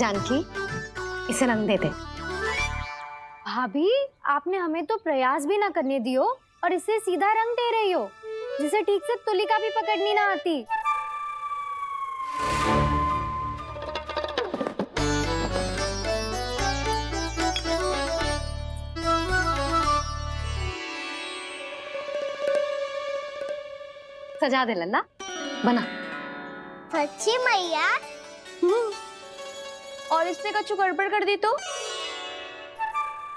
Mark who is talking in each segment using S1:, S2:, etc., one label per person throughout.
S1: जानकी, इसे रंग दे दे।
S2: भाभी, आपने हमें तो प्रयास भी ना करने दियो और इसे सीधा रंग दे रही हो, जिसे ठीक से तुलिका भी पकड़नी ना आती।
S1: सजा दे लल्ला, बना।
S3: सच्ची मैया?
S2: और इसने कछु गड़बड़ कर दी तो?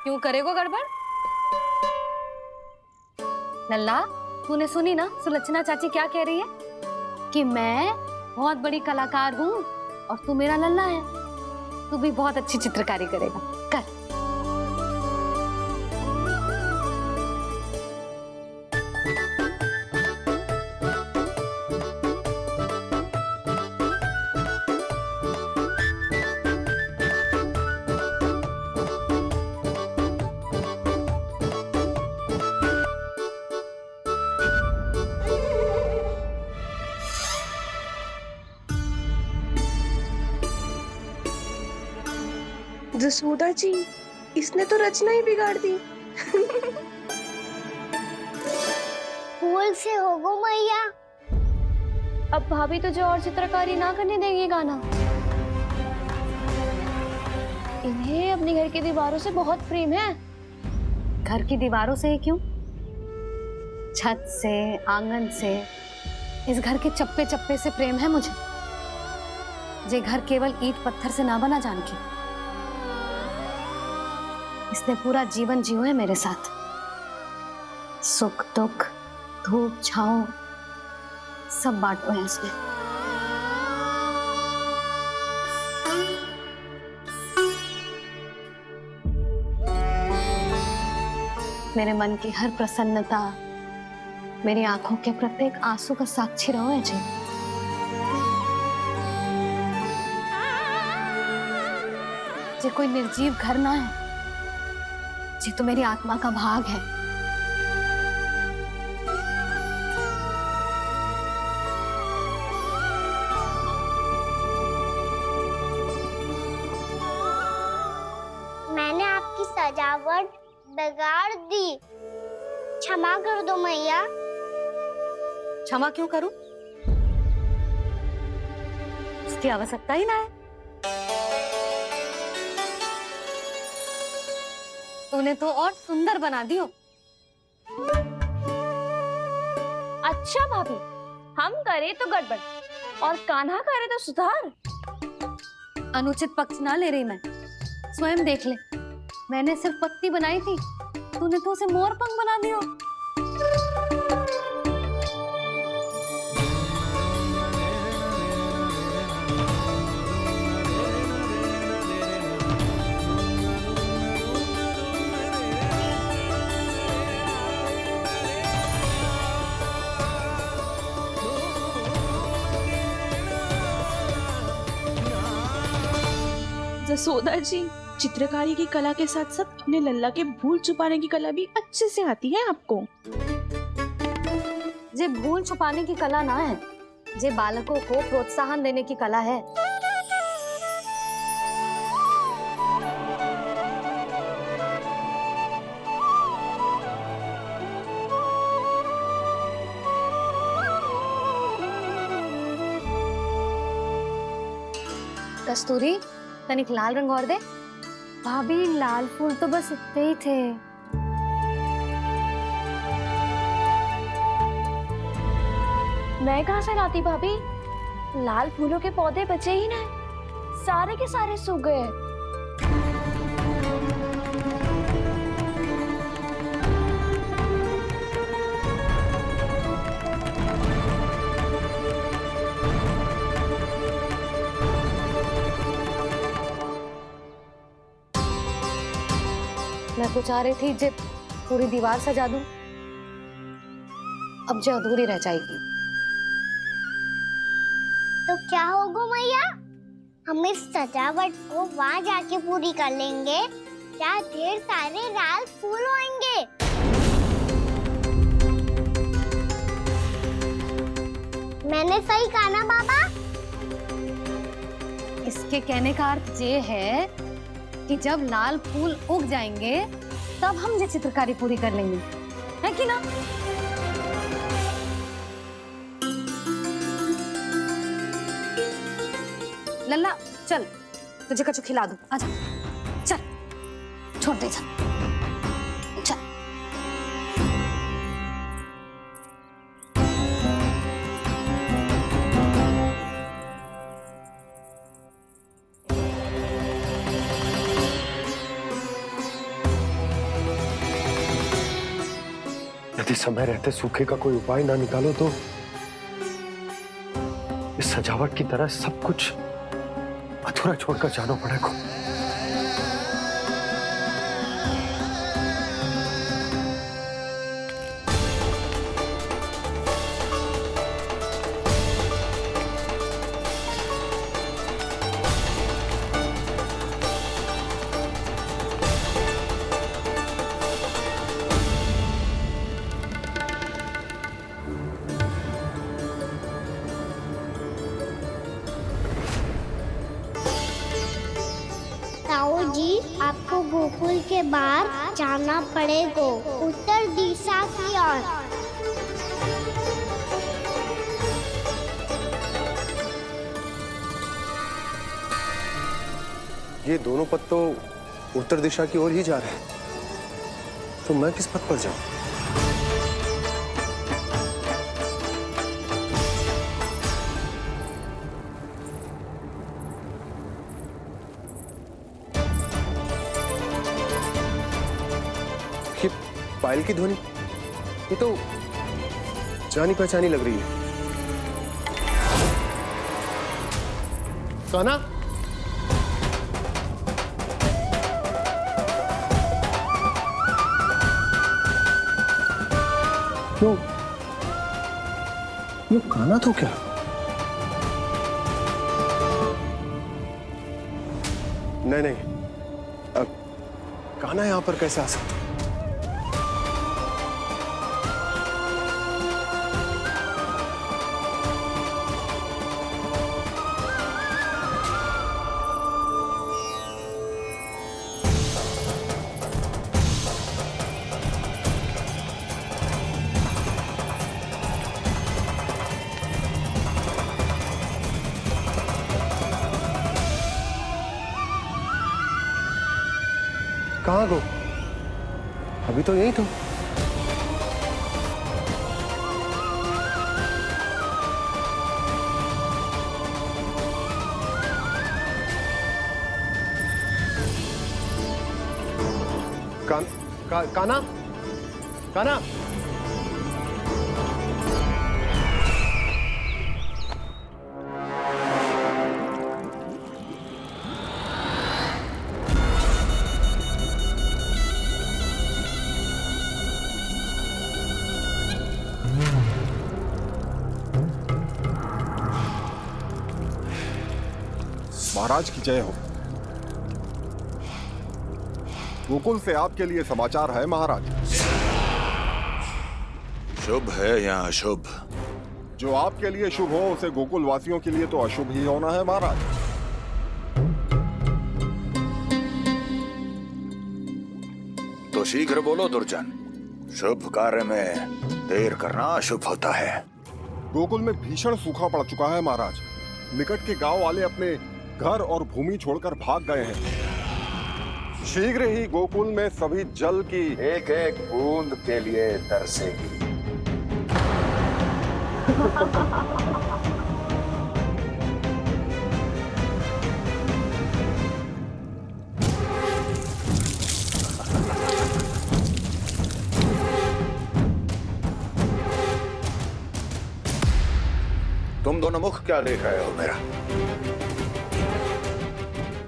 S1: क्यों करेगो गड़बड़? लल्ला, तूने सुनी ना सुलक्षणा चाची क्या कह रही है? कि मैं बहुत बड़ी कलाकार हूँ और तू मेरा लल्ला है, तू भी बहुत अच्छी चित्रकारी करेगा, कर।
S4: जसोदा जी, इसने तो रचना ही बिगाड़ दी।
S3: फूल से होगो मैया।
S2: अब भाभी तुझे और चित्रकारी ना करने देंगे गाना। इन्हें अपने घर की दीवारों से बहुत प्रेम है।
S1: घर की दीवारों से ही क्यों, छत से, आंगन से, इस घर के चप्पे चप्पे से प्रेम है मुझे। ये घर केवल ईंट पत्थर से ना बना जानकी, इसने पूरा जीवन जियो है मेरे साथ। सुख दुख, धूप छांव सब बांटो है इसने। मेरे मन की हर प्रसन्नता, मेरी आंखों के प्रत्येक आंसू का साक्षी रहो है जी। ये कोई निर्जीव घर ना है, ये तो मेरी आत्मा का भाग है।
S3: मैंने आपकी सजावट बिगाड़ दी, क्षमा कर दो मैया।
S1: क्षमा क्यों करूं? इसकी आवश्यकता ही ना है। तूने तो और सुंदर बना दियो।
S2: अच्छा भाभी, हम करे तो गड़बड़ और कान्हा करे तो सुधार।
S1: अनुचित पक्ष ना ले रही मैं, स्वयं देख ले। मैंने सिर्फ पत्ती बनाई थी, तूने तो उसे मोर पंख बना दियो।
S4: जसोदा जी, चित्रकारी की कला के साथ साथ अपने लल्ला के भूल छुपाने की कला भी अच्छे से आती है आपको।
S1: ये भूल छुपाने की कला ना है, ये बालकों को प्रोत्साहन देने की कला है। कस्तूरी, तनिक लाल रंग और दे।
S2: भाभी, लाल फूल तो बस इतने ही थे। मैं कहाँ से लाती भाभी? लाल फूलों के पौधे बचे ही ना, सारे के सारे सूख गए।
S1: मैं तो चाह रही थी जे पूरी दीवार सजा दूं, अब जो अधूरी रह जाएगी।
S3: तो क्या होगा मैया? हम इस सजावट को वहाँ जाके पूरी कर लेंगे, जहाँ ढेर सारे लाल फूल होंगे। मैंने सही कहा ना बाबा?
S1: इसके कहने का अर्थ ये है कि जब लाल फूल उग जाएंगे तब हम ये चित्रकारी पूरी कर लेंगे, है कि ना? लल्ला चल, तुझे कछु खिला दूं, आजा, चल, छोड़ दे, चल, चल।
S5: यदि समय रहते सूखे का कोई उपाय ना निकालो तो इस सजावट की तरह सब कुछ अधूरा छोड़कर जाना पड़ेगा।
S3: ताऊ जी, आपको गोकुल के बाहर जाना पड़ेगा, उत्तर दिशा की ओर।
S5: ये दोनों पथ तो उत्तर दिशा की ओर ही जा रहे हैं, तो मैं किस पथ पर जाऊं? ये पायल की ध्वनि, ये तो जानी पहचानी लग रही है। कान्हा, ये कान्हा तो क्या? नहीं नहीं, अब कान्हा यहां पर कैसे आ सकता? कहाँ गो? अभी तो यही था। कान्हा, कान्हा,
S6: महाराज की जय हो। गोकुल से आपके लिए समाचार है महाराज।
S7: शुभ है या अशुभ?
S6: जो आपके लिए शुभ हो उसे गोकुल वासियों के लिए तो अशुभ ही होना है महाराज।
S7: तो शीघ्र बोलो दुर्जन, शुभ कार्य में देर करना अशुभ होता है।
S6: गोकुल में भीषण सूखा पड़ चुका है महाराज। निकट के गांव वाले अपने घर और भूमि छोड़कर भाग गए हैं। शीघ्र ही गोकुल में सभी जल की
S7: एक एक बूंद के लिए तरसेगी। तुम दोनों मुख क्या देख रहे हो मेरा?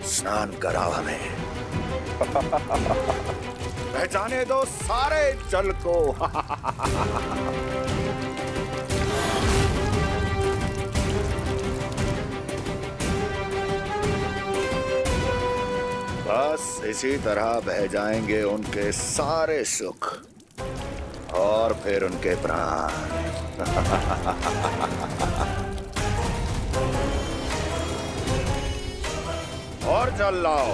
S7: स्नान कराओ हमें। पहचाने दो सारे जल को। बस इसी तरह बह जाएंगे उनके सारे सुख और फिर उनके प्राण। और जल लाओ।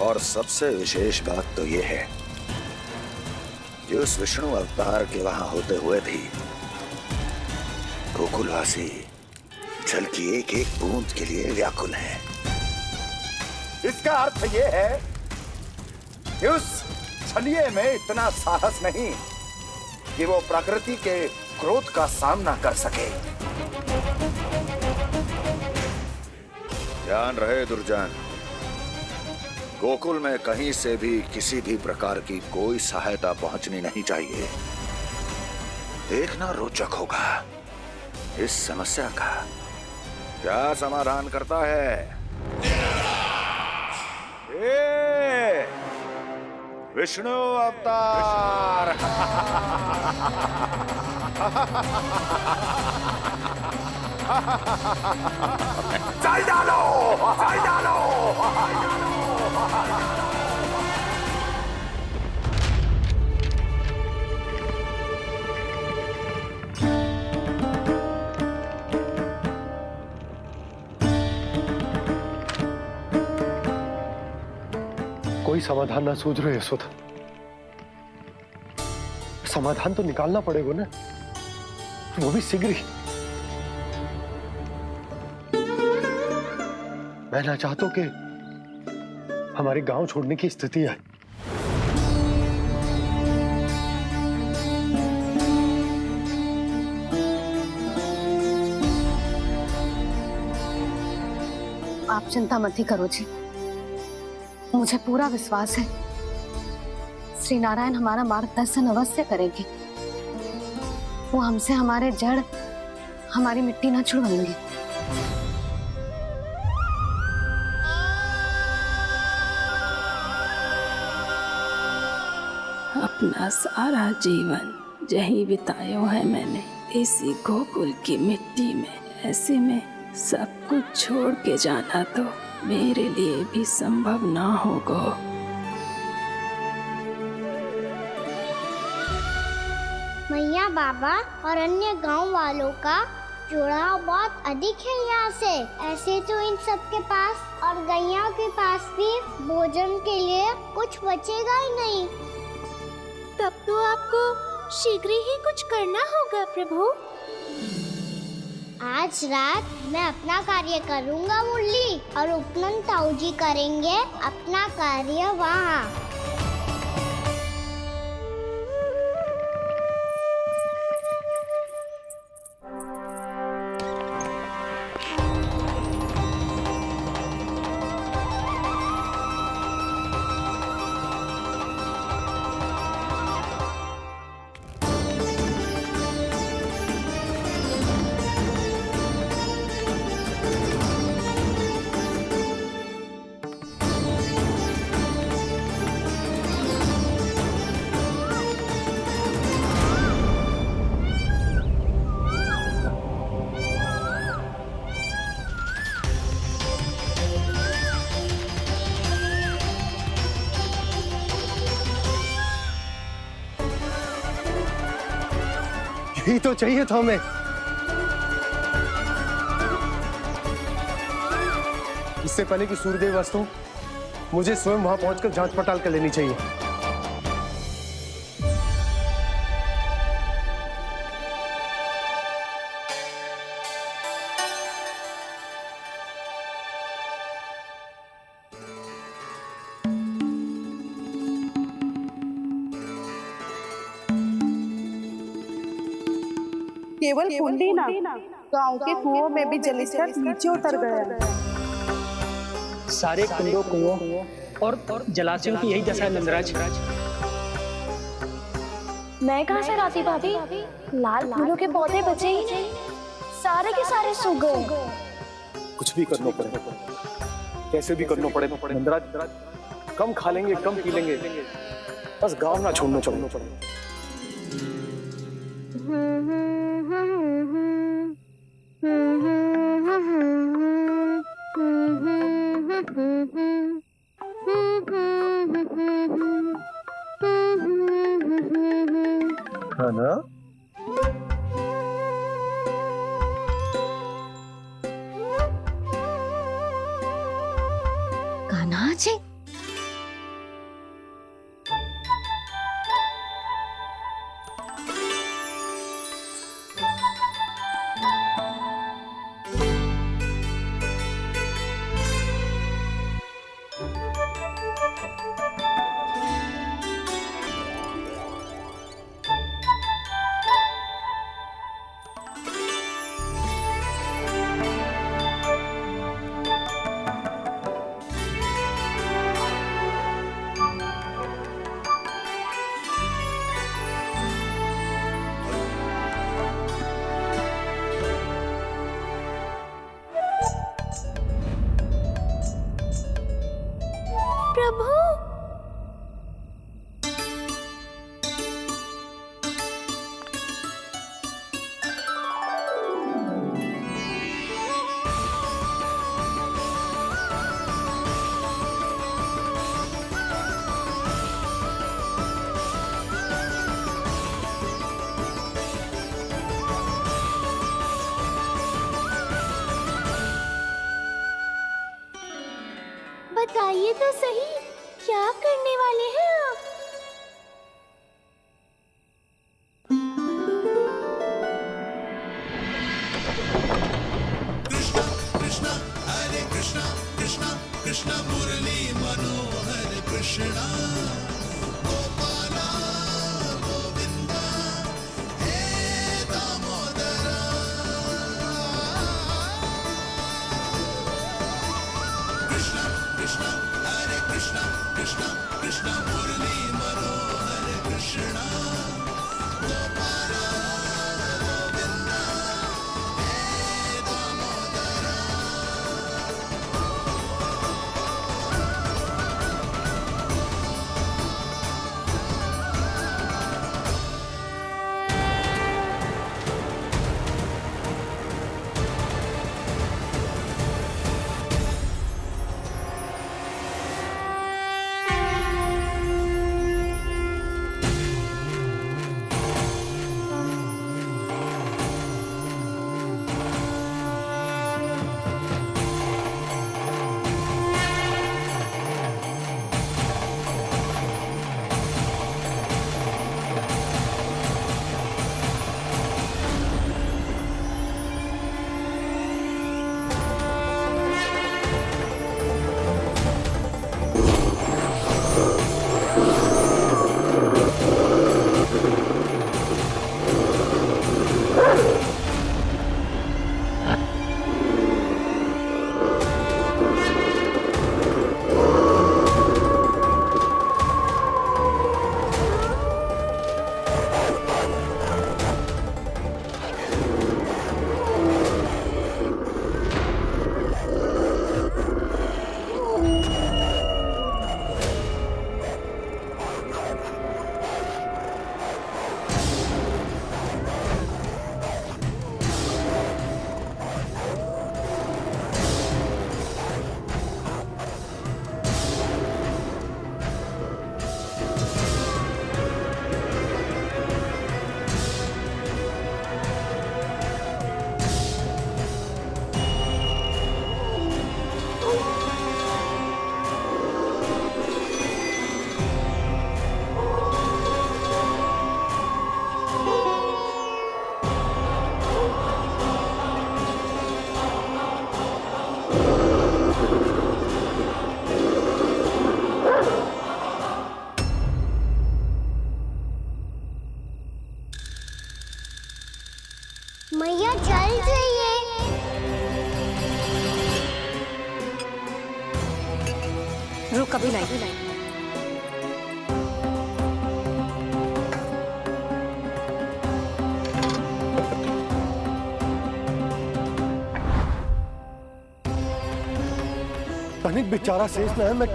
S7: और सबसे विशेष बात तो ये है कि उस विष्णु अवतार के वहां होते हुए भी गोकुलवासी जल की एक एक बूंद के लिए व्याकुल हैं। इसका अर्थ ये है कि उस छलिए में इतना साहस नहीं कि वो प्रकृति के क्रोध का सामना कर सके। ध्यान रहे दुर्जन, गोकुल में कहीं से भी किसी भी प्रकार की कोई सहायता पहुंचनी नहीं चाहिए। देखना रोचक होगा इस समस्या का क्या समाधान करता है। ए, विष्णु अवतार। चल डालो, चल डालो।
S5: कोई समाधान ना सूझ रहे यशोदा। समाधान तो निकालना पड़ेगा ना, वो भी शीघ्र ही। मैं ना चाहता कि हमारे गांव छोड़ने की स्थिति आए।
S1: आप चिंता मत ही करो जी, मुझे पूरा विश्वास है श्री नारायण हमारा मार्गदर्शन अवश्य करेंगे। वो हमसे हमारे जड़, हमारी मिट्टी ना छुड़वाएंगे।
S8: अपना सारा जीवन यही बितायो है मैंने, इसी गोकुल की मिट्टी में। ऐसे में सब कुछ छोड़ के जाना तो मेरे लिए भी संभव ना होगा।
S3: मैया बाबा और अन्य गांव वालों का जुड़ाव बहुत अधिक है यहाँ से। ऐसे तो इन सब के पास और गैया के पास भी भोजन के लिए कुछ बचेगा ही नहीं।
S2: तब तो आपको शीघ्र ही कुछ करना होगा प्रभु।
S3: आज रात मैं अपना कार्य करूँगा मुरली, और उपनंद ताऊ जी करेंगे अपना कार्य वहाँ।
S5: यही तो चाहिए था हमें। इससे पहले कि सूर्यदेव अस्त, मुझे स्वयं वहां पहुंचकर जांच पड़ताल कर लेनी चाहिए।
S9: केवल कुंडी ना, गांव के कुओं में भी जलस्तर नीचे उतर गया।
S10: सारे कुंडों, कुओं और जलाशयों की यही दशा है नंदराज।
S2: मैं कहाँ से लाती भाभी? लाल फूलों के पौधे बचे ही नहीं, सारे के सारे सूख गए।
S5: कुछ भी करना पड़े, कैसे भी करना पड़े नंदराज। कम खा लेंगे, कम पी लेंगे, बस गांव ना छोड़ना चाहिए। हाँ ना?
S1: कान्हा जी,
S2: प्रभु, बताइए तो सही, क्या करने वाले हैं आप? मैया जल जाइए।
S1: रुक, अभी लाई।
S5: तनिक बेचारा शेष न है, मैं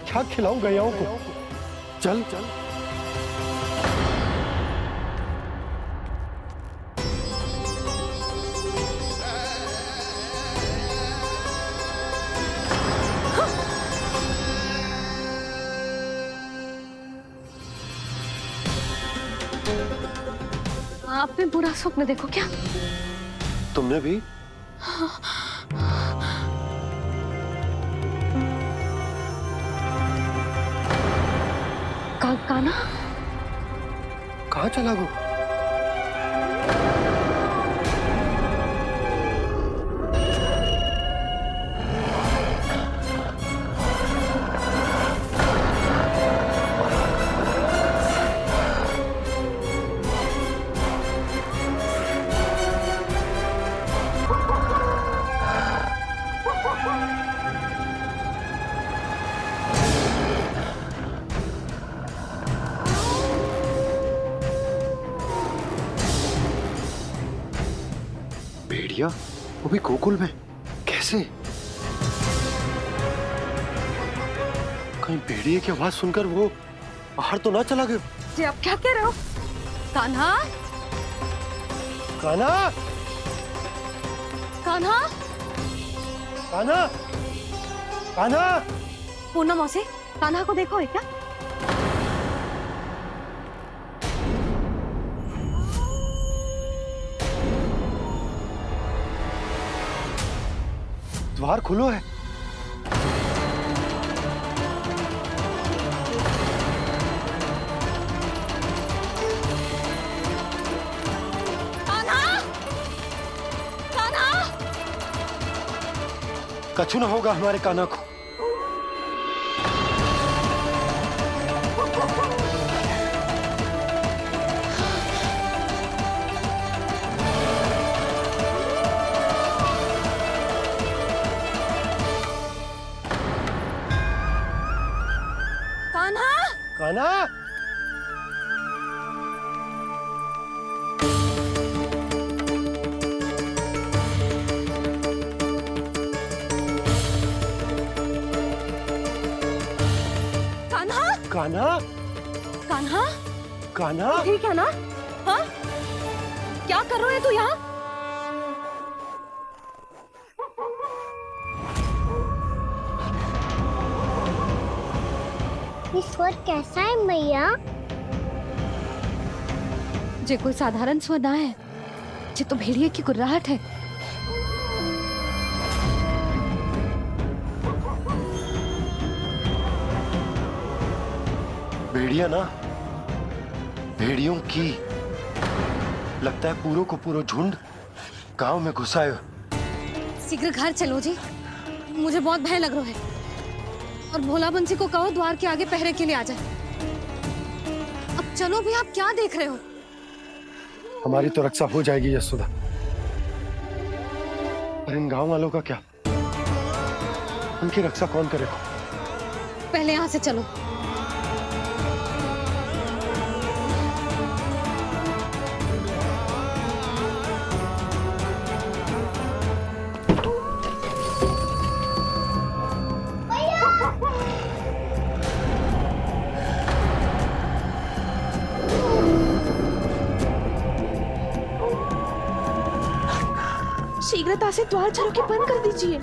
S5: क्या खिलाऊं गैयाओं को? चल चल।
S1: आपने बुरा स्वप्न देखो क्या?
S5: तुमने भी?
S1: काना?
S5: कहाँ चला गो? भेड़िया? वो भी गोकुल में? कैसे? कहीं भेड़िए की आवाज सुनकर वो बाहर तो ना चला गया?
S1: जी आप क्या कह रहे हो? कान्हा?
S5: कान्हा?
S1: कान्हा?
S5: कान्हा? कान्हा?
S1: पूनम मौसी, कान्हा को देखो है क्या?
S5: द्वार खुलो है।
S1: कान्हा? कान्हा?
S5: कछु ना होगा हमारे कान्हा को। कान्हा?
S1: कान्हा?
S5: कान्हा?
S1: कान्हा?
S5: कान्हा?
S1: ठीक है ना? हाँ? क्या कर रहे हो तू यहाँ?
S3: ये स्वर कैसा है मैया?
S1: जे कोई साधारण स्वर ना है, जे तो भेड़िए की गुर्राहट है।
S5: भेड़िया ना, भेड़ियों की। लगता है पूरो को पूरो झुंड गांव में घुसा है।
S1: शीघ्र घर चलो जी, मुझे बहुत भय लग रहा है। और भोला बंसी को कहो द्वार के आगे पहरे के लिए आ जाए। अब चलो भी, आप क्या देख रहे हो?
S5: हमारी तो रक्षा हो जाएगी यशोदा, पर इन गांव वालों का क्या? उनकी रक्षा कौन करेगा?
S1: पहले यहाँ से चलो।
S4: शीघ्रता से द्वार झरोखे बंद कर दीजिए।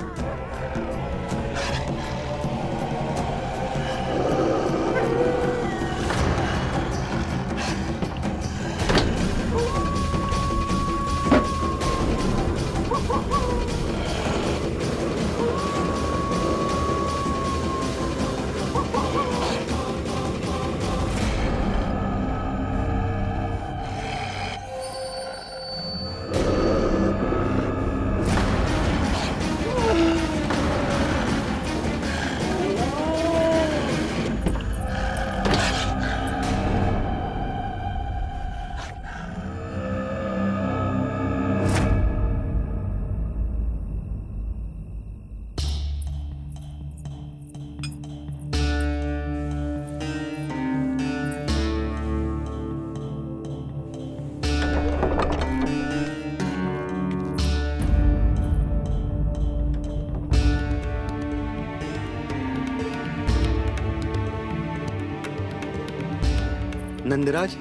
S11: नंदराज,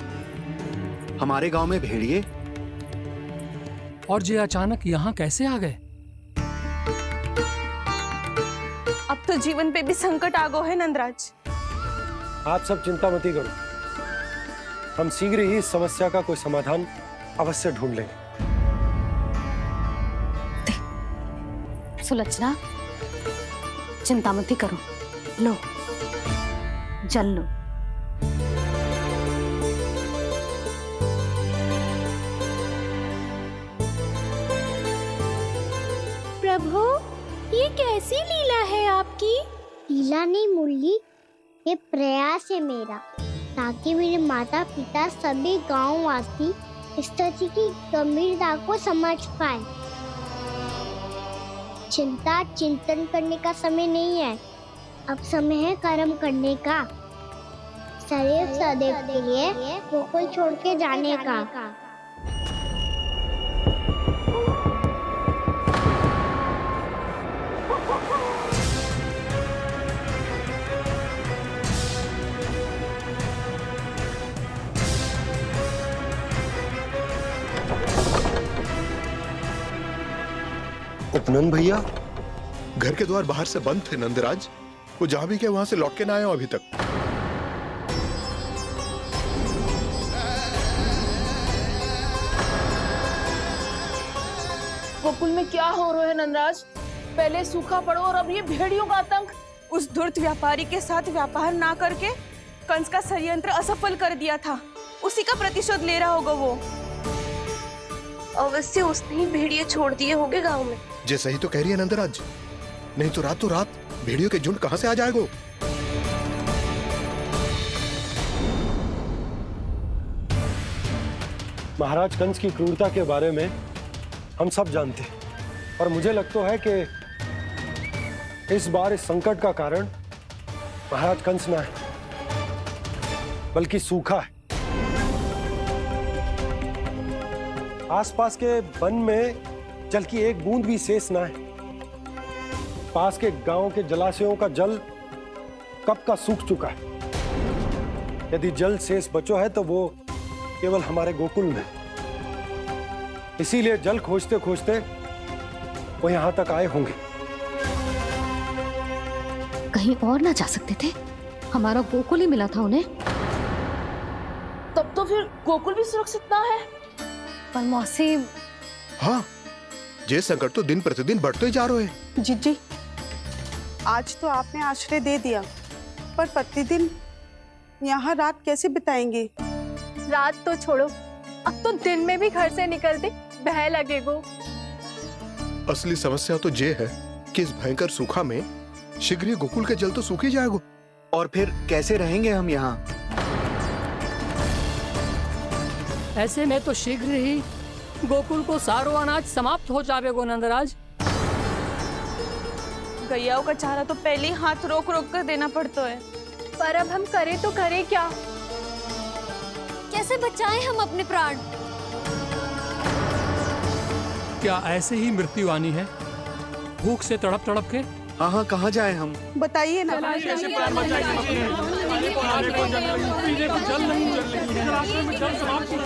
S11: हमारे गांव में भेड़िए?
S12: और ये अचानक यहाँ कैसे आ गए?
S4: अब तो जीवन पे भी संकट आ गो है नंदराज।
S5: आप सब चिंता मत करो, हम शीघ्र ही इस समस्या का कोई समाधान अवश्य ढूंढ लेंगे।
S1: सुलक्षणा, चिंता मत ही करो, लो जल लो।
S2: प्रभु, ये कैसी लीला है आपकी?
S3: लीला नहीं मुरली, ये प्रयास है मेरा, ताकि मेरे माता पिता सभी गांव वासी इस स्थिति की गंभीरता को समझ पाए। चिंता चिंतन करने का समय नहीं है, अब समय है कर्म करने का, सदैव सदैव के लिए गोकुल छोड़ के जाने का।
S13: उपनंद भैया, घर के द्वार बाहर से बंद थे नंदराज। वो जहां भी गए वहां से लौट के ना आए हो अभी तक।
S4: गोकुल में क्या हो रहा है नंदराज? पहले सूखा पड़ो और अब ये भेड़ियों का आतंक। उस धूर्त व्यापारी के साथ व्यापार ना करके कंस का षड्यंत्र असफल कर दिया था, उसी का प्रतिशोध ले रहा होगा वो।
S14: अवश्य उसने ही भेड़िए छोड़ दिए होंगे गांव में।
S13: जैसा ही तो कह रही है नंदराज, नहीं तो रात भेड़ियों के झुंड कहां से आ जाएगा?
S5: महाराज कंस की क्रूरता के बारे में हम सब जानते हैं, और मुझे लगता है कि इस बार इस संकट का कारण महाराज कंस ना है, बल्कि सूखा है। आसपास के वन में जल की एक बूंद भी शेष ना है। पास के गांव के जलाशयों का जल कब का सूख चुका है। यदि जल शेष बचो है तो वो केवल हमारे गोकुल में। इसीलिए जल खोजते खोजते वो यहां तक आए होंगे।
S1: कहीं और ना जा सकते थे? हमारा गोकुल ही मिला था उन्हें।
S4: तब तो फिर गोकुल भी सुरक्षित ना है।
S1: पर मौसी,
S13: हाँ, ये संकट तो दिन प्रतिदिन बढ़ते ही जा रहे हैं।
S9: जीजी, आज तो आपने आश्रय दे दिया, पर प्रतिदिन यहाँ रात कैसे बिताएंगे?
S2: रात तो छोड़ो, अब तो दिन में भी घर से निकलते भय लगेगो।
S13: असली समस्या तो ये है कि इस भयंकर सूखा में शीघ्र ही गोकुल के जल तो सूख ही जाएगा।
S11: और फिर कैसे रहेंगे हम यहाँ?
S12: ऐसे में तो शीघ्र ही गोकुल को सारो अनाज समाप्त हो जाएगा नंदराज।
S4: गैयाओं का चारा तो पहले ही हाथ रोक रोक कर देना पड़ता है।
S2: पर अब हम करें तो करें क्या? कैसे बचाएं हम अपने प्राण?
S12: क्या ऐसे ही मृत्यु आनी है, भूख से तड़प तड़प के?
S11: हाँ, कहाँ जाएं हम?
S9: बताइए ना।
S12: कैसे प्राण बचाएं? खाने को जल नहीं, पीने को जल नहीं, रास्ते में जल समाप्त हो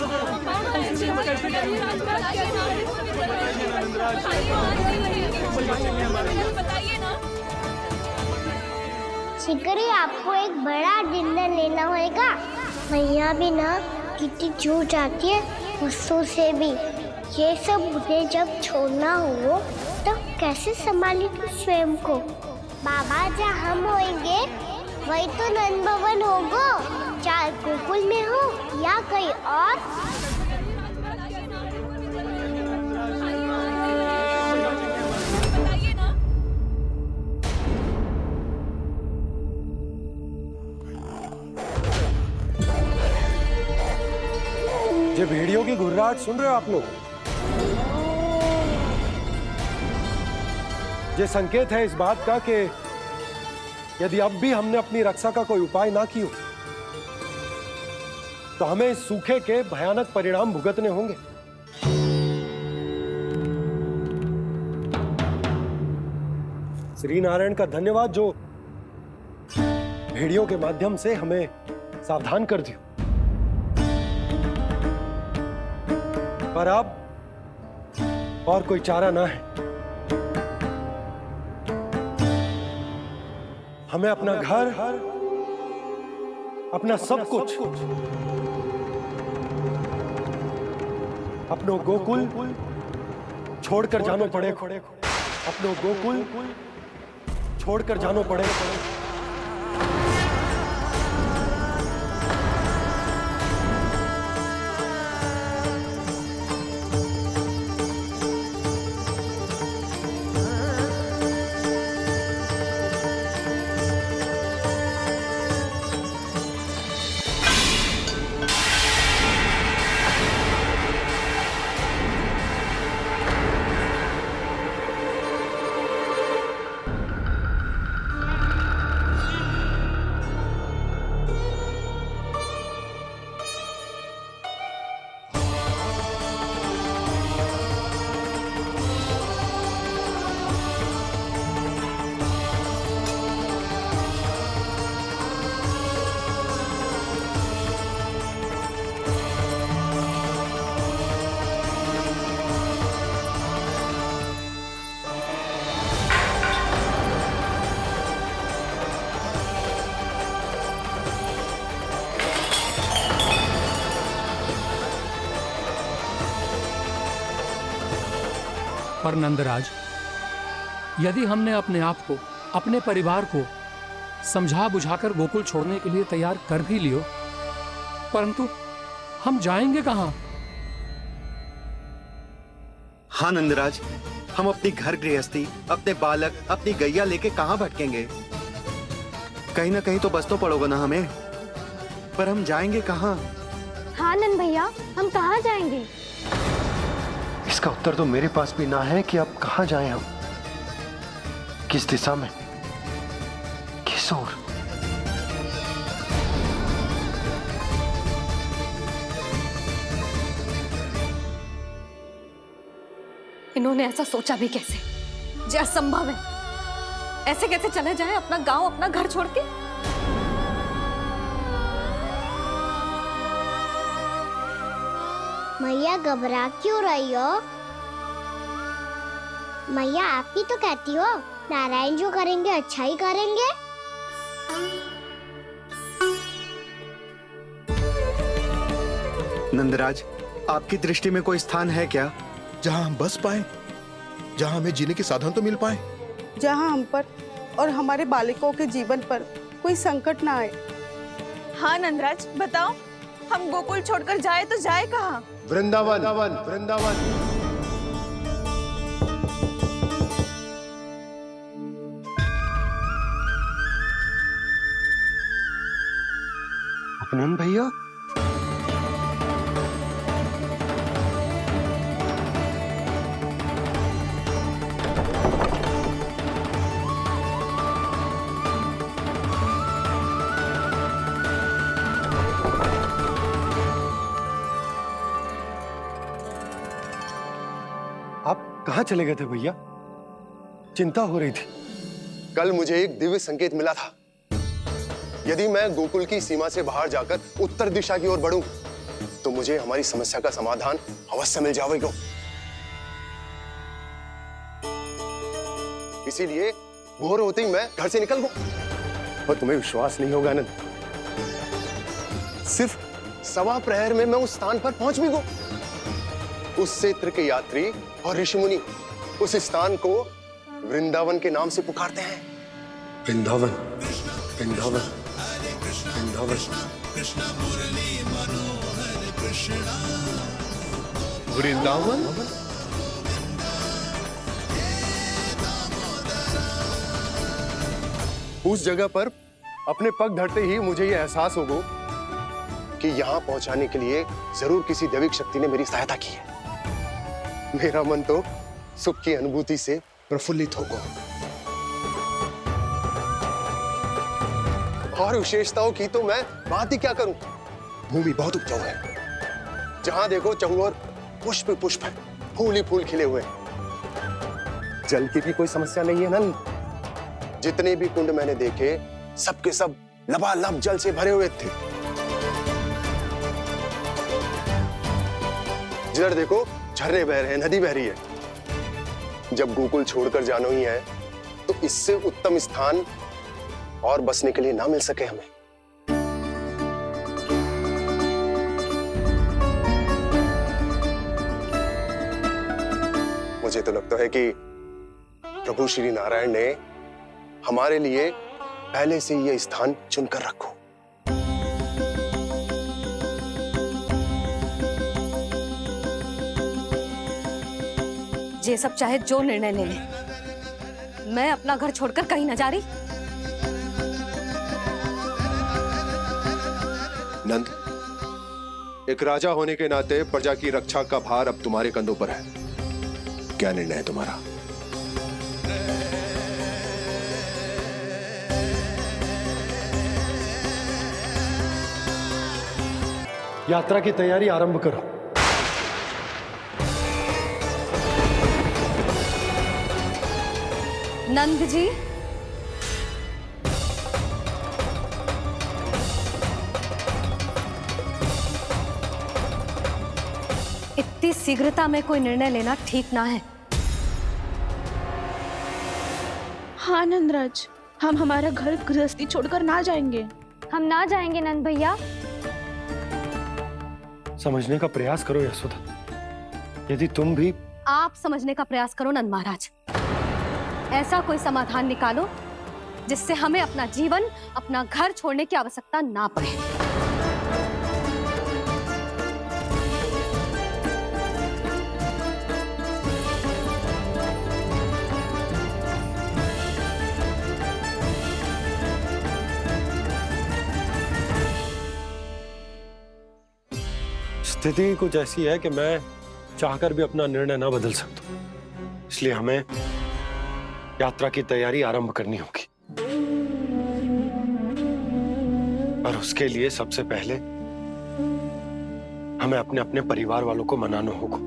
S3: शीघ्र ही आपको एक बड़ा डिनर लेना होगा। मैया भी ना कितनी जूझ जाती है गुस्सों से भी। ये सब उन्हें जब छोड़ना हो तो कैसे संभाली तू स्वयं को? बाबा जहाँ हम होंगे वही तो नंद भवन होगा, चाहे गोकुल में हो या कहीं और।
S5: ये भेड़ियों की घुर्राहट सुन रहे हो आप लोग? ये संकेत है इस बात का कि यदि अब भी हमने अपनी रक्षा का कोई उपाय ना किया तो हमें इस सूखे के भयानक परिणाम भुगतने होंगे। श्री नारायण का धन्यवाद जो भेड़ियों के माध्यम से हमें सावधान कर दिया। पर अब और कोई चारा ना है। हमें अपना घर, अपना सब कुछ अपनो गोकुल छोड़कर जानो पड़े, अपनो गोकुल छोड़कर जानो पड़े।
S12: पर नंदराज, यदि हमने अपने आप को, अपने परिवार को समझा बुझाकर गोकुल छोड़ने के लिए तैयार कर भी लियो, परंतु हम जाएंगे कहां?
S11: हाँ नंदराज, हम अपनी घर गृहस्थी, अपने बालक, अपनी गैया लेके कहाँ भटकेंगे? कहीं ना कहीं तो बस तो पड़ोगा ना हमें, पर हम जाएंगे कहाँ?
S2: हाँ नंद भैया, हम कहाँ जाएंगे?
S5: इसका उत्तर तो मेरे पास भी ना है कि अब कहां जाएं हम, किस दिशा में, किस ओर।
S1: इन्होंने ऐसा सोचा भी कैसे? जो असंभव है। ऐसे कैसे चले जाएं अपना गांव, अपना घर छोड़ के?
S3: मैया घबरा क्यों रही हो? मैया आप ही तो कहती हो नारायण जो करेंगे अच्छा ही करेंगे।
S11: नंदराज, आपकी दृष्टि में कोई स्थान है क्या
S13: जहां हम बस पाए, जहां हमें जीने के साधन तो मिल पाए,
S9: जहाँ हम पर और हमारे बालकों के जीवन पर कोई संकट ना आए।
S4: हाँ नंदराज, बताओ, हम गोकुल छोड़कर जाए तो जाए कहाँ?
S5: वृंदावन, वृंदावन। अपनन भैया, आप कहाँ चले गए थे भैया? चिंता हो रही थी।
S6: कल मुझे एक दिव्य संकेत मिला था। यदि मैं गोकुल की सीमा से बाहर जाकर उत्तर दिशा की ओर बढ़ूं, तो मुझे हमारी समस्या का समाधान अवश्य मिल जाएगा। इसीलिए भोर होते ही मैं घर से निकल गया। और तुम्हें विश्वास नहीं होगा आनंद, सिर्फ 1.25 प्रहर में मैं उस स्थान पर पहुंच भी गया। उस क्षेत्र के यात्री और ऋषि मुनि उस स्थान को वृंदावन के नाम से पुकारते हैं।
S5: वृंदावन, वृंदावन, वृंदावन।
S13: वृंदावन।
S6: उस जगह पर अपने पग धरते ही मुझे यह एहसास होगा कि यहाँ पहुंचाने के लिए जरूर किसी दैविक शक्ति ने मेरी सहायता की है। मेरा मन तो सुख की अनुभूति से प्रफुल्लित होगा। और विशेषताओं की तो मैं बात ही क्या करूं। भूमि बहुत उपजाऊ है, जहां देखो चहुओर पुष्प पुष्प है, फूल ही फूल खिले हुए हैं। जल की भी कोई समस्या नहीं है नंद। जितने भी कुंड मैंने देखे, सबके सब लबालब जल से भरे हुए थे। जिधर देखो झरने बह रहे हैं, नदी बह रही है। जब गोकुल छोड़कर जाना ही है, तो इससे उत्तम स्थान और बसने के लिए ना मिल सके हमें। मुझे तो लगता है कि प्रभु श्री नारायण ने हमारे लिए पहले से ये स्थान चुनकर रखो।
S1: ये सब चाहे जो निर्णय ले ले, मैं अपना घर छोड़कर कहीं न जा रही।
S6: नंद, एक राजा होने के नाते प्रजा की रक्षा का भार अब तुम्हारे कंधों पर है। क्या निर्णय है तुम्हारा?
S5: यात्रा की तैयारी आरंभ करो।
S1: नंद जी, इतनी शीघ्रता में कोई निर्णय लेना ठीक ना है।
S4: हाँ नंदराज, हम हमारा घर गृहस्थी छोड़कर ना जाएंगे।
S2: हम ना जाएंगे नंद भैया।
S5: समझने का प्रयास करो यशोदा। यदि तुम भी
S1: आप समझने का प्रयास करो नंद महाराज। ऐसा कोई समाधान निकालो जिससे हमें अपना जीवन, अपना घर छोड़ने की आवश्यकता ना पड़े।
S5: स्थिति कुछ ऐसी है कि मैं चाहकर भी अपना निर्णय ना बदल सकता, इसलिए हमें यात्रा की तैयारी आरंभ करनी होगी। और उसके लिए सबसे पहले हमें अपने अपने परिवार वालों को मनाना होगा।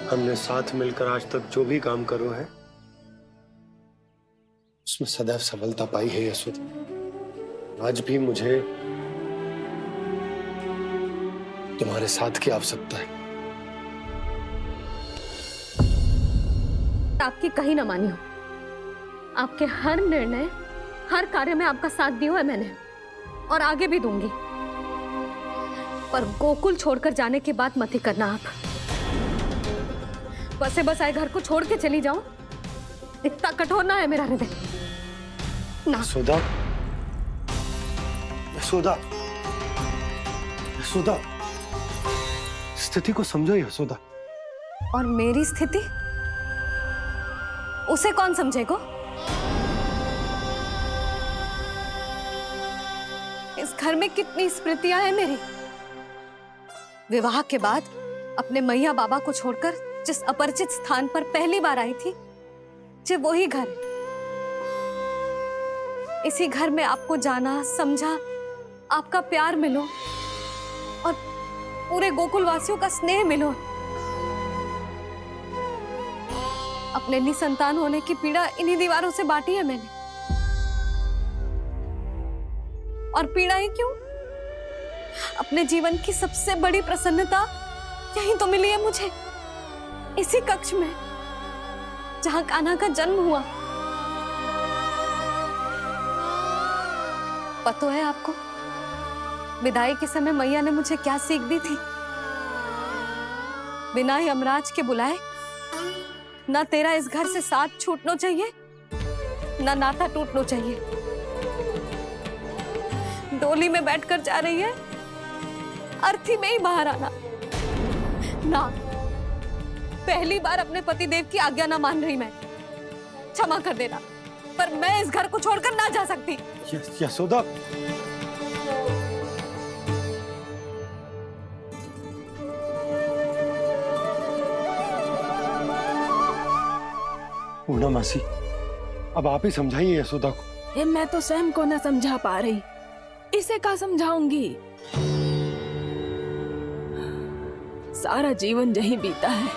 S5: हमने साथ मिलकर आज तक जो भी काम करो है उसमें सदैव सफलता पाई है यशोदा। आज भी मुझे तुम्हारे साथ की आवश्यकता है।
S1: आपकी कहीं न मानी हो। आपके हर निर्णय, हर कार्य में आपका साथ दिया है मैंने, और आगे भी दूंगी। पर गोकुल छोड़कर जाने की बात मत ही करना। आप बसे बसाए घर को छोड़ के चली जाओ, इतना कठोर ना है मेरा हृदय ना।
S5: यशोदा, यशोदा, यशोदा, स्थिति को समझो यशोदा।
S1: और मेरी स्थिति उसे कौन समझेगा? इस घर में कितनी स्मृतियां हैं मेरी। विवाह के बाद अपने मैया बाबा को छोड़कर जिस अपरिचित स्थान पर पहली बार आई थी, जो वही घर। इसी घर में आपको जाना, समझा, आपका प्यार मिलो और पूरे गोकुल वासियों का स्नेह मिलो। अपने निसंतान होने की पीड़ा इन्हीं दीवारों से बांटी है मैंने। और पीड़ा ही क्यों? अपने जीवन की सबसे बड़ी प्रसन्नता यहीं तो मिली है मुझे, इसी कक्ष में जहां कान्हा का जन्म हुआ। पता है आपको विदाई के समय मैया ने मुझे क्या सीख दी थी? बिना यमराज के बुलाए ना तेरा इस घर से साथ छूटना चाहिए, ना नाता टूटना चाहिए। डोली में बैठकर जा रही है, अर्थी में ही बाहर आना ना। पहली बार अपने पति देव की आज्ञा ना मान रही मैं, क्षमा कर देना, पर मैं इस घर को छोड़कर ना जा सकती।
S5: यशोदा, पूर्णा मासी, अब आप ही समझाइए यशोदा को।
S8: ये मैं तो स्वयं को न समझा पा रही, इसे क्या समझाऊंगी? सारा जीवन यही बीता है,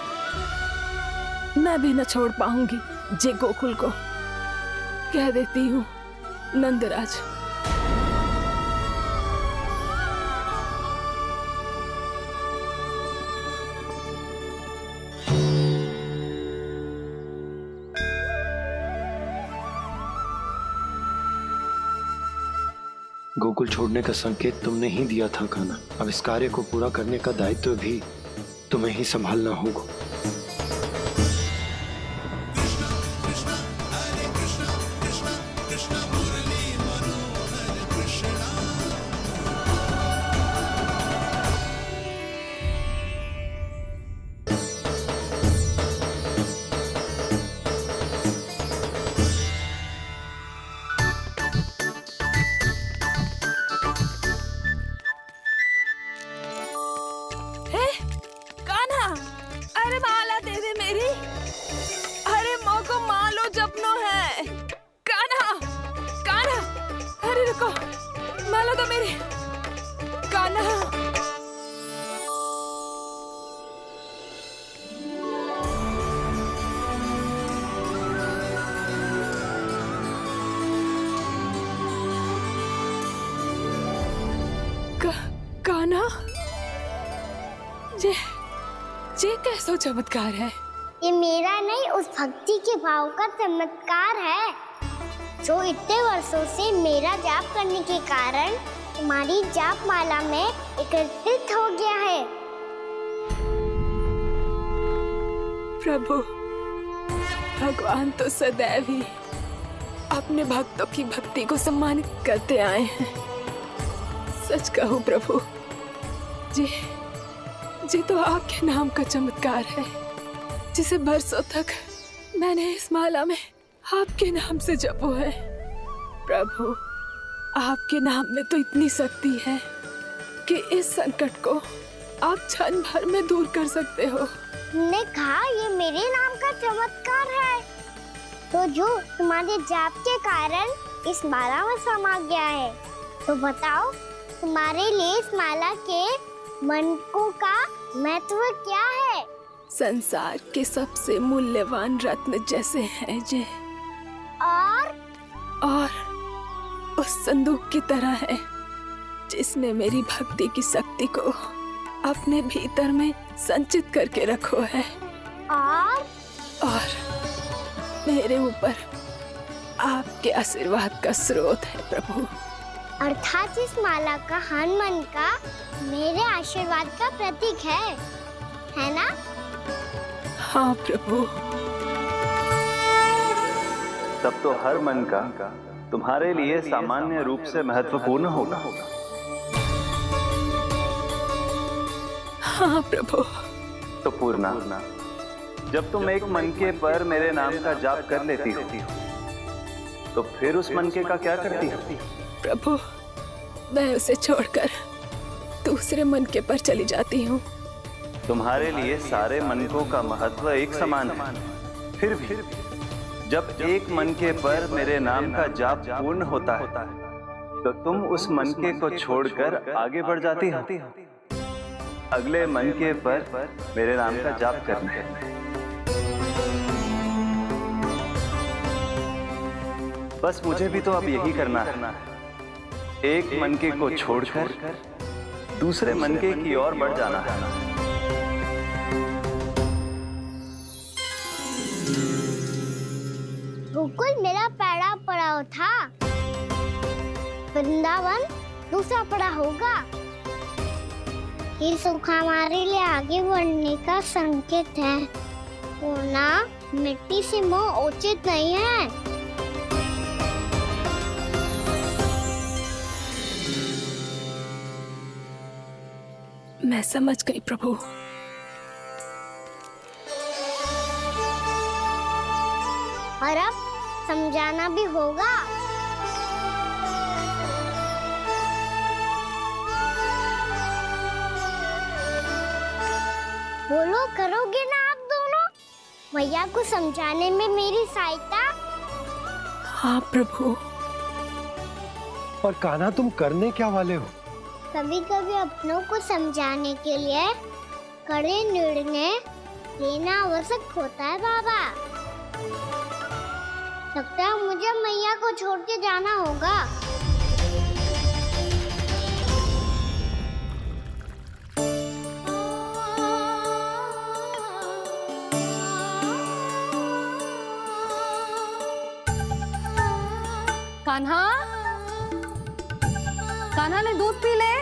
S8: मैं भी न छोड़ पाऊंगी जे गोकुल को। कह देती हूँ नंदराज।
S15: गोकुल छोड़ने का संकेत तुमने ही दिया था कान्हा। अब इस कार्य को पूरा करने का दायित्व भी तुम्हें ही संभालना होगा।
S8: अरे माला दे दे मेरी। अरे मोको मालो जपनो है। कान्हा, कान्हा, अरे रुको, माला दो मेरी। कान्हा। कान्हा, ये कैसा चमत्कार है?
S3: ये मेरा नहीं, उस भक्ति के भाव का चमत्कार है जो इतने वर्षों से मेरा जाप करने के कारण तुम्हारी जाप माला में एकत्रित हो गया है।
S8: प्रभु, भगवान तो सदैव ही अपने भक्तों की भक्ति को सम्मानित करते आए हैं। सच कहूं प्रभु, जी तो आपके नाम का चमत्कार है, जिसे बरसों तक मैंने इस माला में आपके नाम से जपो है। प्रभु, आपके नाम में तो इतनी शक्ति है कि इस संकट को आप क्षण भर में दूर कर सकते हो।
S3: तुमने कहा ये मेरे नाम का चमत्कार है, तो जो तुम्हारे जाप के कारण इस माला में समा गया है, तो बताओ तुम्हारे लिए इस माला के मनकों का महत्व क्या है?
S8: संसार के सबसे मूल्यवान रत्न जैसे हैं जे, और उस संदूक की तरह है जिसने मेरी भक्ति की शक्ति को अपने भीतर में संचित करके रखो है। और मेरे ऊपर आपके आशीर्वाद का स्रोत है प्रभु।
S3: अर्थात इस माला का हनुमान का मेरे आशीर्वाद का प्रतीक है ना?
S8: हाँ प्रभु।
S16: तब तो हर मन का तुम्हारे लिए सामान्य रूप से महत्वपूर्ण होगा।
S8: हाँ प्रभु।
S16: तो पूर्णा, जब तुम एक मनके पर मेरे नाम का जाप कर लेती हो, तो फिर उस मनके का क्या करती हो?
S8: प्रभु, मैं उसे छोड़कर दूसरे मनके पर चली जाती हूँ।
S16: तुम्हारे लिए सारे मनकों का महत्व एक समान है। फिर भी जब एक मनके पर मेरे नाम का जाप पूर्ण होता है, तो तुम उस मनके को छोड़कर आगे बढ़ जाती हो अगले मनके पर मेरे नाम का जाप करने। बस मुझे भी तो अब यही करना है, एक मनके को छोड़कर दूसरे मनके की ओर बढ़ जाना है।
S3: गोकुल मेरा पहला पड़ाव था, वृंदावन दूसरा पड़ा होगा। ये सुख हमारे लिए आगे बढ़ने का संकेत है। पूर्णा, मिट्टी से मोह उचित नहीं है।
S8: मैं समझ गई प्रभु।
S3: और अब समझाना भी होगा। बोलो, करोगे ना आप दोनों? भैया को समझाने में मेरी सहायता।
S8: हाँ प्रभु।
S5: और कान्हा तुम करने क्या वाले हो?
S3: कभी कभी अपनों को समझाने के लिए कड़े निर्णय लेना आवश्यक होता है बाबा। लगता है मुझे मैया को छोड़ के जाना होगा।
S1: कान्हा, कान्हा ने दूध पी ले।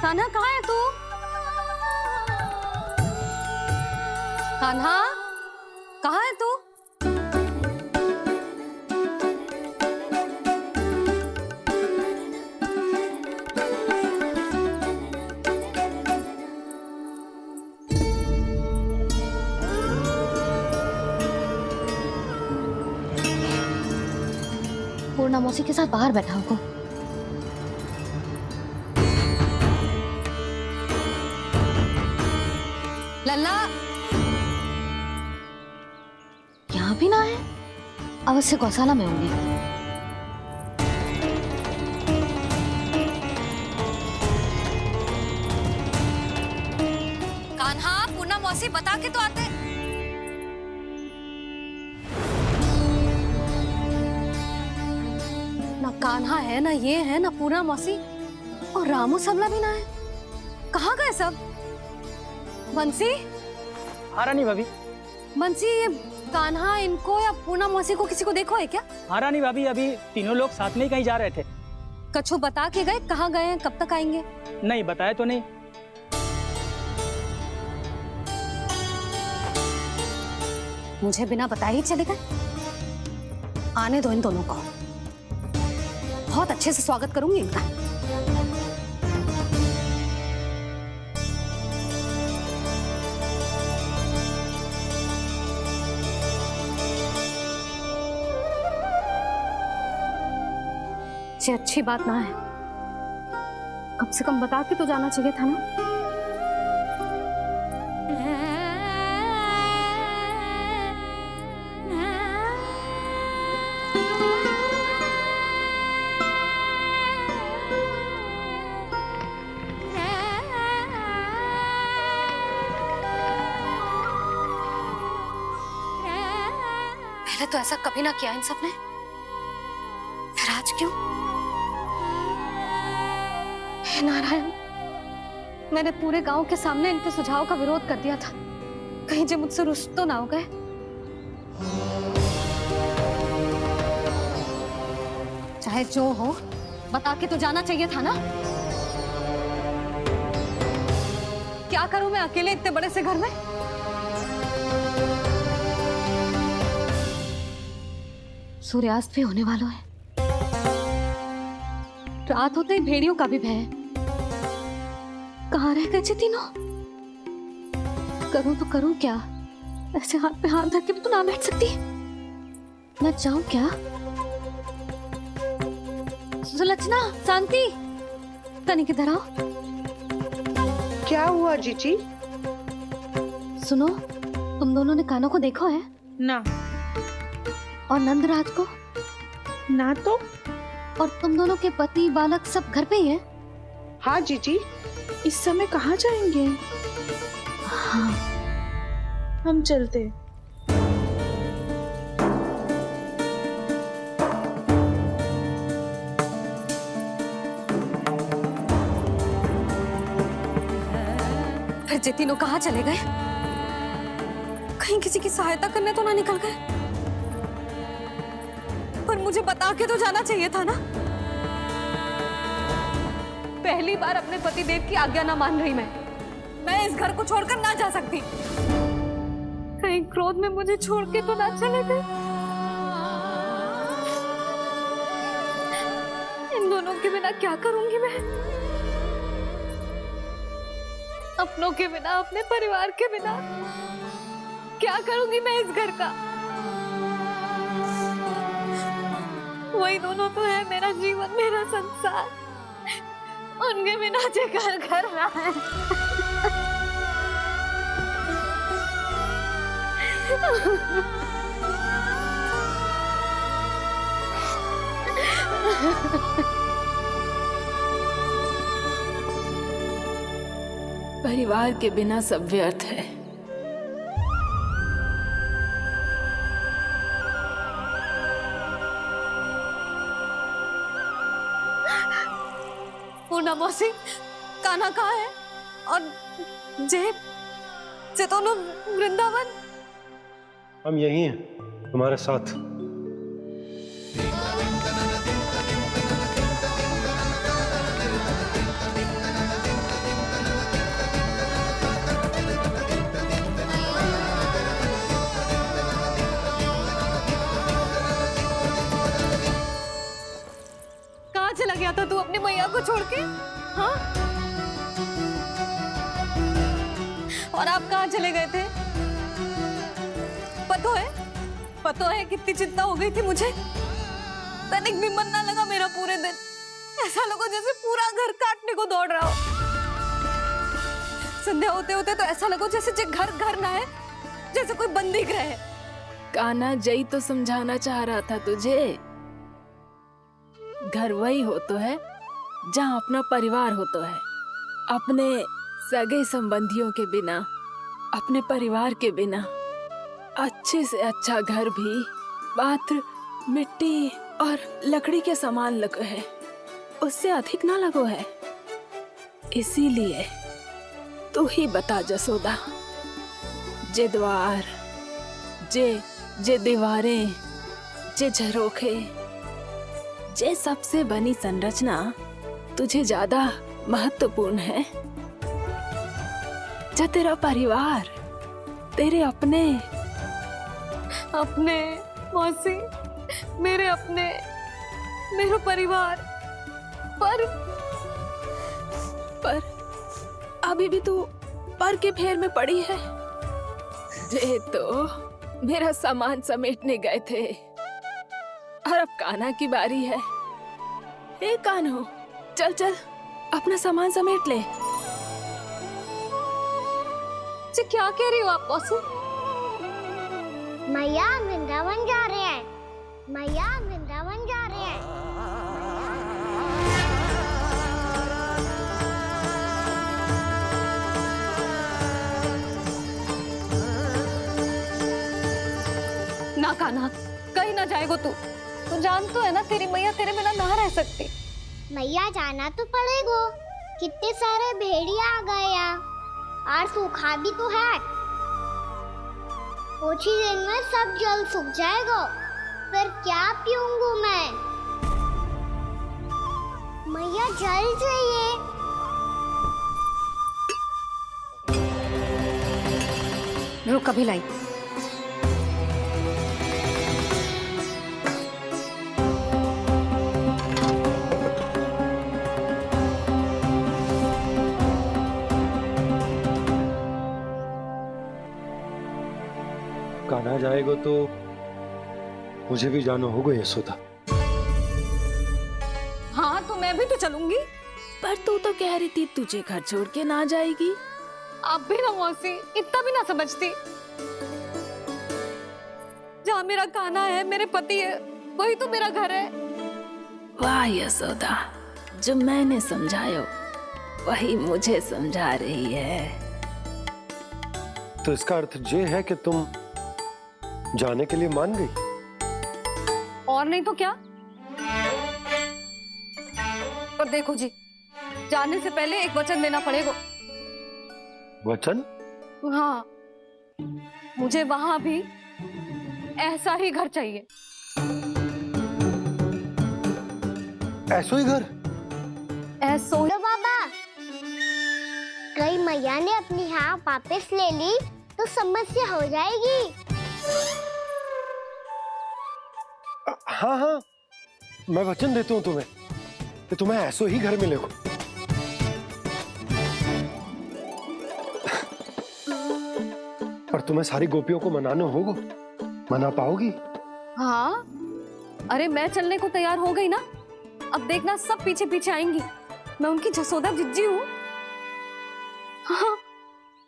S1: कान्हा कहाँ है तू? कान्हा कहाँ है तू? पूर्णा मौसी के साथ बाहर बैठा होगा। लल्ला यहाँ भी ना है, अवश्य गौशाला में होंगे। कान्हा, पूर्णा मौसी बता के तो आते। ना कान्हा है, ना ये है, ना पूर्णा मौसी, और रामू सबला भी ना है। कहाँ गए सब? बंसी?
S10: हाँ रानी भाभी।
S1: बंसी, ये कान्हा इनको या पूर्णा मौसी को किसी को देखो है क्या?
S10: हाँ रानी भाभी, अभी तीनों लोग साथ में ही कहीं जा रहे थे।
S1: कछु बता के गए कहाँ गए हैं, कब तक आएंगे?
S10: नहीं बताया तो नहीं।
S1: मुझे बिना बताए ही चले गए? आने दो इन दोनों को, बहुत अच्छे से स्वागत करूंगी इनका। ये अच्छी बात ना है, कम से कम बता के तो जाना चाहिए था ना। पहले तो ऐसा कभी ना किया इन सब ने, फिर आज क्यों? हे नारायण, मैंने पूरे गांव के सामने इनके सुझाव का विरोध कर दिया था, कहीं जो मुझसे रुष्ट तो ना हो गए। चाहे जो हो, बता के तो जाना चाहिए था ना। क्या करूं मैं अकेले इतने बड़े से घर में? सूर्यास्त भी होने वाला है, रात होते ही भेड़ियों का भी भय है। कहाँ रह गए थे तीनों? करूं तो करूं क्या? ऐसे हाथ पे हाथ धर के तो ना बैठ सकती। मैं जाऊं क्या? सुलक्षणा, शांति, तनिक इधर आओ।
S9: क्या हुआ जीजी?
S1: सुनो, तुम दोनों ने कान्हा को देखा है?
S9: ना।
S1: और नंदराज को?
S9: ना तो।
S1: और तुम दोनों के पति बालक सब घर पे ही हैं?
S9: हाँ जीजी, इस समय कहाँ जाएंगे?
S1: हाँ।
S9: हम चलते।
S1: फिर जे तीनों कहाँ चले गए? कहीं किसी की सहायता करने तो ना निकल गए? पर मुझे बता के तो जाना चाहिए था ना। पहली बार अपने पतिदेव की आज्ञा ना मान रही मैं इस घर को छोड़कर ना जा सकती। कहीं क्रोध में मुझे छोड़ के तो ना चले गए। इन दोनों के बिना क्या करूंगी मैं? अपनों के बिना, अपने परिवार के बिना क्या करूंगी मैं इस घर का? वही दोनों तो है मेरा जीवन, मेरा संसार। उनके बिना जे घर घर रहा है।
S8: परिवार के बिना सब व्यर्थ है।
S1: पूर्णा मौसी, कान्हा कहाँ है? और जे दोनों वृंदावन?
S5: हम यही हैं तुम्हारे साथ।
S1: कहाँ चला गया था तू अपनी मैया को छोड़ के? हाँ? और आप कहाँ चले गए थे? पता है कितनी चिंता हो गई थी मुझे। तनिक भी मन ना लगा मेरा पूरे दिन। ऐसा लगा जैसे पूरा घर काटने को दौड़ रहा हो। संध्या होते होते तो ऐसा लगा जैसे घर ना है, जैसे कोई बंदी गृह है।
S8: कान्हा, जय तो समझाना चाह रहा था तुझे। घर वही हो तो है जहाँ अपना परिवार हो तो है। अपने सगे संबंधियों के बिना, अपने परिवार के बिना अच्छे से अच्छा घर भी पात्र मिट्टी और लकड़ी के समान लगो है, उससे अधिक ना लगो है। इसीलिए तू ही बता जसोदा, जे द्वार, जे दीवारें, जे झरोखे, जे सबसे बनी संरचना तुझे ज्यादा महत्वपूर्ण है? जो तेरा परिवार, तेरे अपने
S1: मौसी, मेरा परिवार,
S8: पर अभी भी तू पर के फेर में पड़ी है। ये तो मेरा सामान समेटने गए थे और अब कान्हा की बारी है। ए कान्हो, चल अपना सामान समेट ले।
S1: क्या कह रही हो आप मौसी?
S3: मैया वृंदावन जा रहे हैं। मैया वृंदावन जा रहे हैं।
S1: ना कान्हा, कहीं ना जाएगो तू। तू जान तो है ना तेरी मैया तेरे बिना ना रह सकती।
S3: मैया जाना तो पड़ेगा। कितने सारे भेड़िया आ गए यहाँ, और सूखा भी तो है। कुछ ही दिन में सब जल सूख जाएगा, फिर क्या पीऊंगा मैं? मैया जल चाहिए।
S1: रुक, अभी लाई।
S5: कान्हा जाएगा तो मुझे भी जाना होगा यशोदा।
S1: हाँ, तो मैं भी तो चलूंगी।
S8: पर तू तो कह रही थी तुझे घर छोड़ के ना जाएगी।
S1: आप भी ना मौसी, इतना भी ना समझती। जहाँ मेरा कान्हा है, मेरे पति है, वही तो मेरा घर है।
S8: वाह यशोदा, जो मैंने समझायो वही मुझे समझा रही है।
S5: तो इसका अर्थ ये है कि तुम जाने के लिए मान गई?
S1: और नहीं तो क्या। पर देखो जी, जाने से पहले एक वचन देना पड़ेगा।
S5: वचन?
S1: हाँ, मुझे वहां भी ऐसा ही घर चाहिए।
S5: ऐसा ही घर?
S1: ऐसा ही।
S3: बाबा, कहीं मैया ने अपनी हाँ वापस ले ली तो समस्या हो जाएगी।
S5: हाँ, मैं वचन देता हूँ तुम्हें कि तुम्हें ऐसा ही घर मिलेगा। पर तुम्हें सारी गोपियों को मनाना होगा। मना पाओगी?
S1: हाँ, अरे मैं चलने को तैयार हो गई ना। अब देखना, सब पीछे पीछे आएंगी। मैं उनकी जसोदा जिज्जी हूँ। हाँ,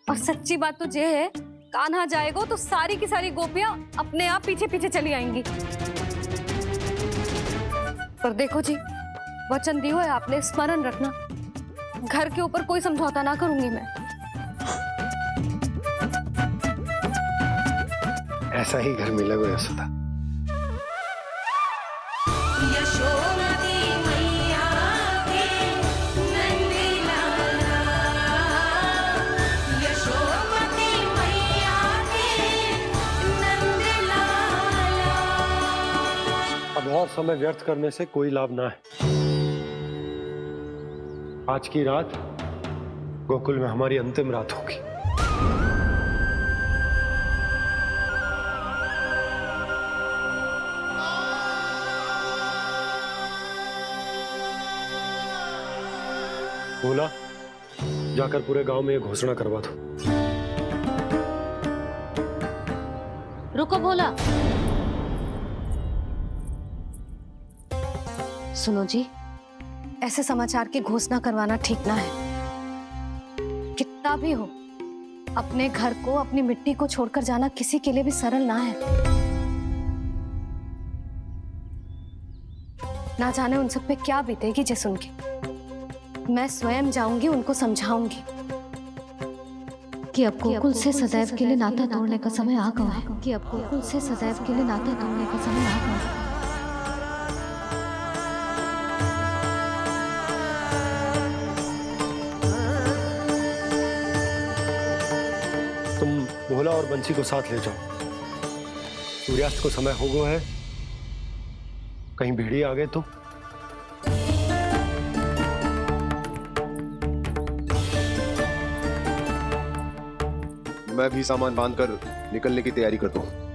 S1: और सच्ची बात तो ये है कान्हा जाएगा तो सारी की सारी गोपियां अपने आप पीछे पीछे चली आएंगी। पर देखो जी, वचन दियो है आपने, स्मरण रखना, घर के ऊपर कोई समझौता ना करूंगी मैं।
S5: ऐसा ही घर मिला गया सदा। अब और समय व्यर्थ करने से कोई लाभ ना है। आज की रात गोकुल में हमारी अंतिम रात होगी। बोला जाकर पूरे गांव में ये घोषणा करवा दो।
S1: रुको भोला, सुनो जी, ऐसे समाचार की घोषणा करवाना ठीक ना है। कितना भी हो, अपने घर को, अपनी मिट्टी को छोड़कर जाना किसी के लिए भी सरल ना है। ना जाने उन सब पे क्या बीतेगी जे सुन के। मैं स्वयं जाऊंगी, उनको समझाऊंगी कि अब गोकुल से सदैव के लिए नाता तोड़ने का समय आ गया है, कि अब गोकुल से सदैव के लिए नाता तोड़ने का समय आ गया है।
S5: तुम भोला और बंसी को साथ ले जाओ। सूर्यास्त को समय हो गया है, कहीं भेड़िए आ गए तो।
S6: मैं भी सामान बांधकर निकलने की तैयारी करता हूँ।